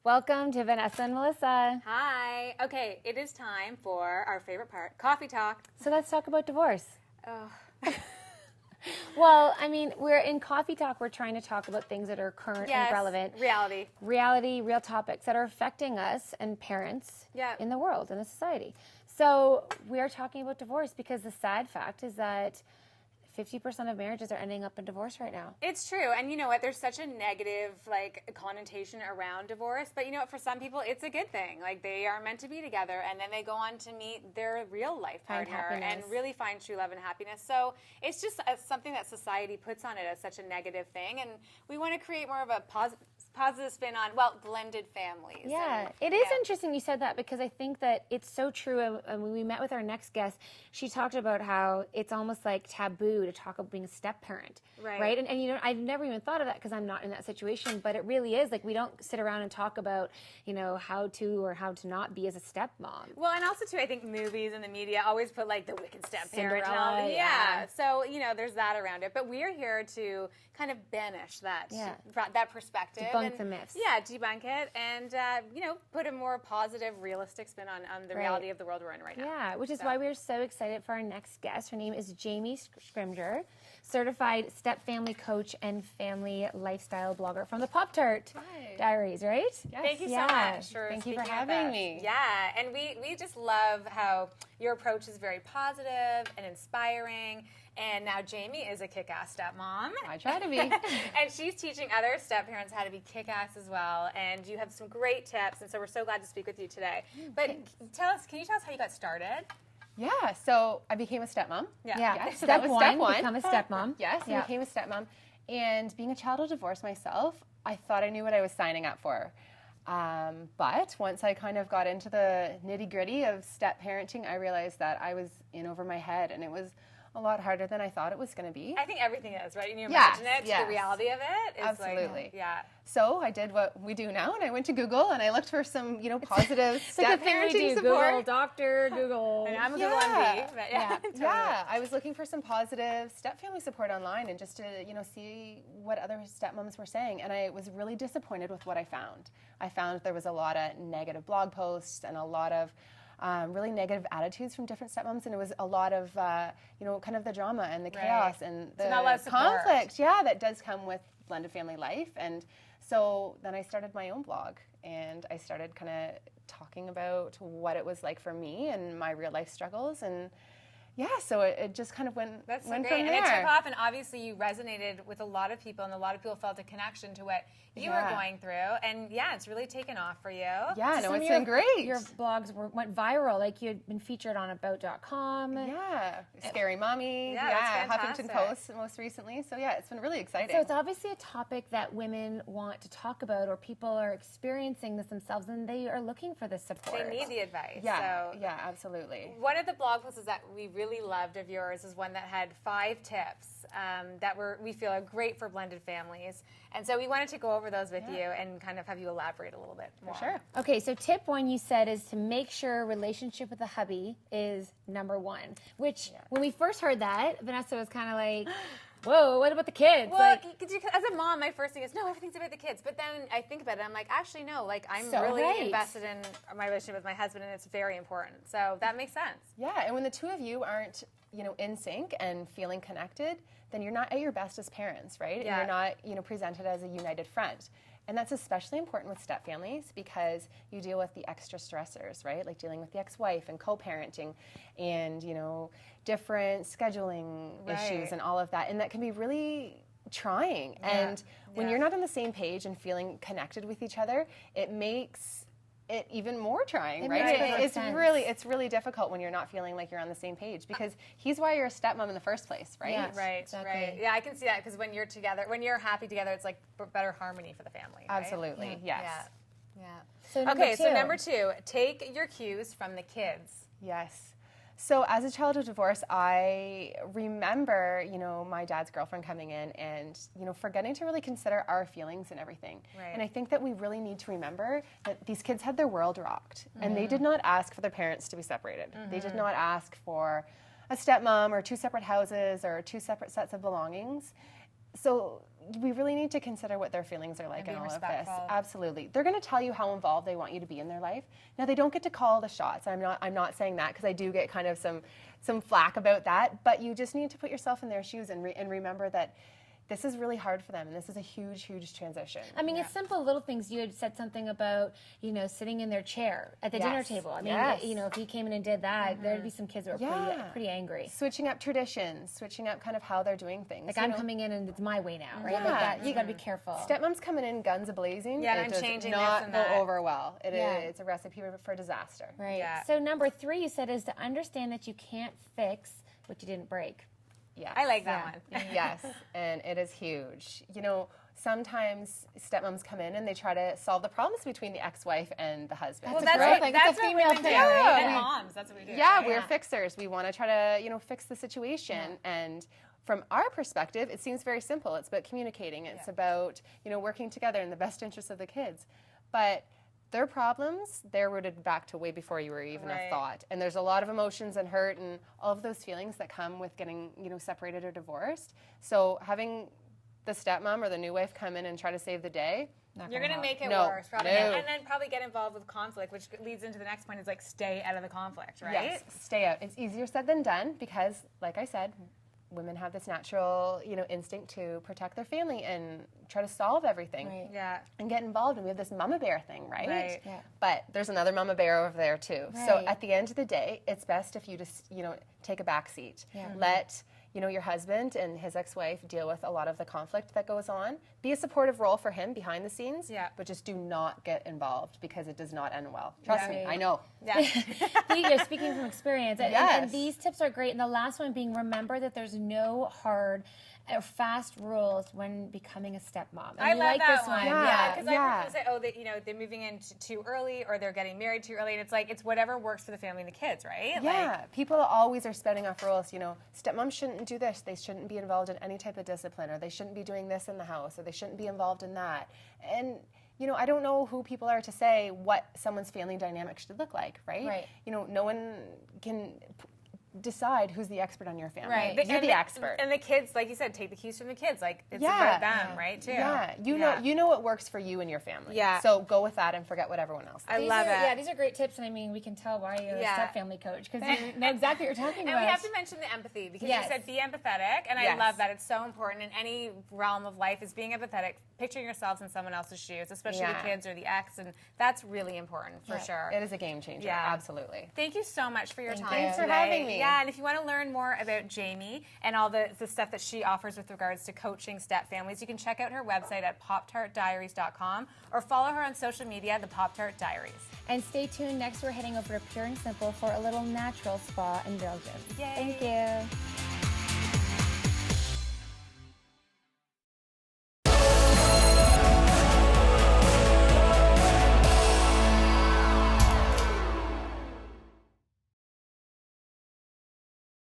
Welcome to Vanessa and Melissa. Hi. Okay, it is time for our favorite part, coffee talk. So let's talk about divorce. Oh. Well, I mean, we're in coffee talk. We're trying to talk about things that are current and relevant. Reality, real topics that are affecting us and parents Yeah. in the world, in the society. So we are talking about divorce because the sad fact is that 50% of marriages are ending up in divorce right now. It's true. And you know what? There's such a negative connotation around divorce. But you know what? For some people, it's a good thing. Like they are meant to be together and then they go on to meet their real life partner and really find true love and happiness. So it's just something that society puts on it as such a negative thing. And we want to create more of a positive spin on, blended families. Yeah, it is interesting you said that because I think that it's so true. And when we met with our next guest, she talked about how it's almost like taboo to talk about being a step parent, right? And you know, I've never even thought of that because I'm not in that situation, but it really is like we don't sit around and talk about, you know, how to not be as a stepmom. Well, and also too, I think movies and the media always put like the wicked step parent. Yeah. So you know, there's that around it, but we are here to kind of banish that that perspective, debunk the myths. Yeah, debunk it, and you know, put a more positive, realistic spin on the reality of the world we're in right now. Yeah, which is why we're so excited for our next guest. Her name is Jamie Scrimgeour, certified step family coach and family lifestyle blogger from the Poptart Diaries, right? Yes. Thank you so much for Thank you for having me. Yeah, and we just love how your approach is very positive and inspiring. And now Jamie is a kick-ass stepmom. I try to be. And she's teaching other step-parents how to be kick-ass as well. And you have some great tips, and so we're so glad to speak with you today. But can you tell us how you got started? Yeah, so I became a stepmom. Yeah. So that was step one. Become a stepmom. Yes, I became a stepmom. And being a child of divorce myself, I thought I knew what I was signing up for. But once I kind of got into the nitty-gritty of step parenting, I realized that I was in over my head, and it was a lot harder than I thought it was going to be. I think everything is, right? You imagine it, the reality of it is absolutely. Like, So I did what we do now, and I went to Google and I looked for some, positive step parenting support. Google, Dr. Google. And I'm a Google MD. But totally. I was looking for some positive step family support online and just to, see what other stepmoms were saying. And I was really disappointed with what I found. I found there was a lot of negative blog posts and a lot of really negative attitudes from different stepmoms, and it was a lot of, kind of the drama and the chaos and the conflict, that does come with blended family life. And so then I started my own blog, and I started kind of talking about what it was like for me and my real life struggles, and so it just kind of went That's so went great. from And there. it took off, and obviously you resonated with a lot of people, and a lot of people felt a connection to what you were going through. And it's really taken off for you. Yeah, no, it's been great. Your blogs went viral. Like you had been featured on About.com. Yeah, Scary Mommy. Yeah, Huffington Post most recently. So it's been really exciting. So it's obviously a topic that women want to talk about, or people are experiencing this themselves, and they are looking for this support. They need the advice. Yeah, absolutely. One of the blog posts that we really loved of yours is one that had 5 tips that we feel are great for blended families. And so we wanted to go over those with you and kind of have you elaborate a little bit more. For sure. Okay, so tip 1 you said is to make sure relationship with a hubby is number 1, which when we first heard that, Vanessa was kind of like, whoa, what about the kids? Well, as a mom, my first thing is, no, everything's about the kids. But then I think about it, I'm like, actually, no, I'm really invested in my relationship with my husband, and it's very important. So that makes sense. Yeah, and when the two of you aren't, in sync and feeling connected, then you're not at your best as parents, right? Yeah. And you're not, presented as a united front. And that's especially important with step families because you deal with the extra stressors, right? Like dealing with the ex-wife and co-parenting and, different scheduling issues and all of that. And that can be really trying. And when you're not on the same page and feeling connected with each other, it makes it even more trying, right? It's really difficult when you're not feeling like you're on the same page because he's why you're a stepmom in the first place, right? Yes, right. Yeah, I can see that because when you're together, when you're happy together, it's like better harmony for the family. Right? Absolutely, yes. Yeah. So number 2, take your cues from the kids. Yes. So as a child of divorce, I remember, my dad's girlfriend coming in and, forgetting to really consider our feelings and everything. Right. And I think that we really need to remember that these kids had their world rocked. And they did not ask for their parents to be separated. They did not ask for a stepmom or 2 separate houses or 2 separate sets of belongings. So we really need to consider what their feelings are like in all of this. Absolutely. They're going to tell you how involved they want you to be in their life. Now, they don't get to call the shots. I'm not saying that, because I do get kind of some flack about that, but you just need to put yourself in their shoes and remember that this is really hard for them, and this is a huge, huge transition. I mean, it's simple little things. You had said something about, sitting in their chair at the dinner table. I mean, if he came in and did that, there'd be some kids who are pretty angry. Switching up traditions, switching up kind of how they're doing things. Like, I'm coming in and it's my way now, right? Like you got to be careful. Stepmom's coming in guns a-blazing. Yeah, and I'm changing not this and go that. over well. It's a recipe for disaster. Right. Yeah. So number 3, you said, is to understand that you can't fix what you didn't break. Yes. I like that one. Yes, and it is huge. Sometimes stepmoms come in and they try to solve the problems between the ex-wife and the husband. Well, that's a female thing, right? And moms, that's what we do. Yeah, we're fixers. We want to try to, fix the situation. And from our perspective, it seems very simple. It's about communicating. It's about, working together in the best interests of the kids. But their problems, they're rooted back to way before you were even a thought. And there's a lot of emotions and hurt and all of those feelings that come with getting, separated or divorced. So having the stepmom or the new wife come in and try to save the day, you're going to make it worse, probably. And then probably get involved with conflict, which leads into the next point, is like stay out of the conflict, right? Yes, stay out. It's easier said than done, because, like I said, women have this natural, instinct to protect their family and try to solve everything. Right. Yeah. And get involved. And we have this mama bear thing, right? Right. Yeah. But there's another mama bear over there too. Right. So at the end of the day, it's best if you just, take a back seat. Yeah. Let, your husband and his ex-wife deal with a lot of the conflict that goes on. Be a supportive role for him behind the scenes. Yeah. But just do not get involved, because it does not end well. Trust me, I know. Yeah. You're speaking from experience. Yes. And these tips are great. And the last one being, remember that there's no hard or fast rules when becoming a stepmom. And I love like that this one. Yeah, because I've heard people say, they're moving in too early, or they're getting married too early, and it's like, it's whatever works for the family and the kids, right? Yeah, people always are spinning off rules. Stepmoms shouldn't do this. They shouldn't be involved in any type of discipline, or they shouldn't be doing this in the house, or they shouldn't be involved in that. And I don't know who people are to say what someone's family dynamic should look like, right? Right. No one can decide who's the expert on your family. Right. You're the expert. And the kids, like you said, take the cues from the kids. Like, it's about them, right, too? Yeah. You know what works for you and your family. Yeah. So go with that and forget what everyone else does. I love it. Yeah, these are great tips, and I mean, we can tell why you're a step-family coach, because you know exactly what you're talking about. And we have to mention the empathy, because you said be empathetic, and I love that. It's so important in any realm of life, is being empathetic, picturing yourselves in someone else's shoes, especially the kids or the ex, and that's really important for sure. It is a game changer. Yeah. Absolutely. Thank you so much for your time Thanks for today. having me. Yeah, and if you want to learn more about Jamie and all the stuff that she offers with regards to coaching step families, you can check out her website at poptartdiaries.com or follow her on social media, the Poptart Diaries. And stay tuned. Next, we're heading over to Pure and Simple for a little natural spa indulgence. Yay. Thank you.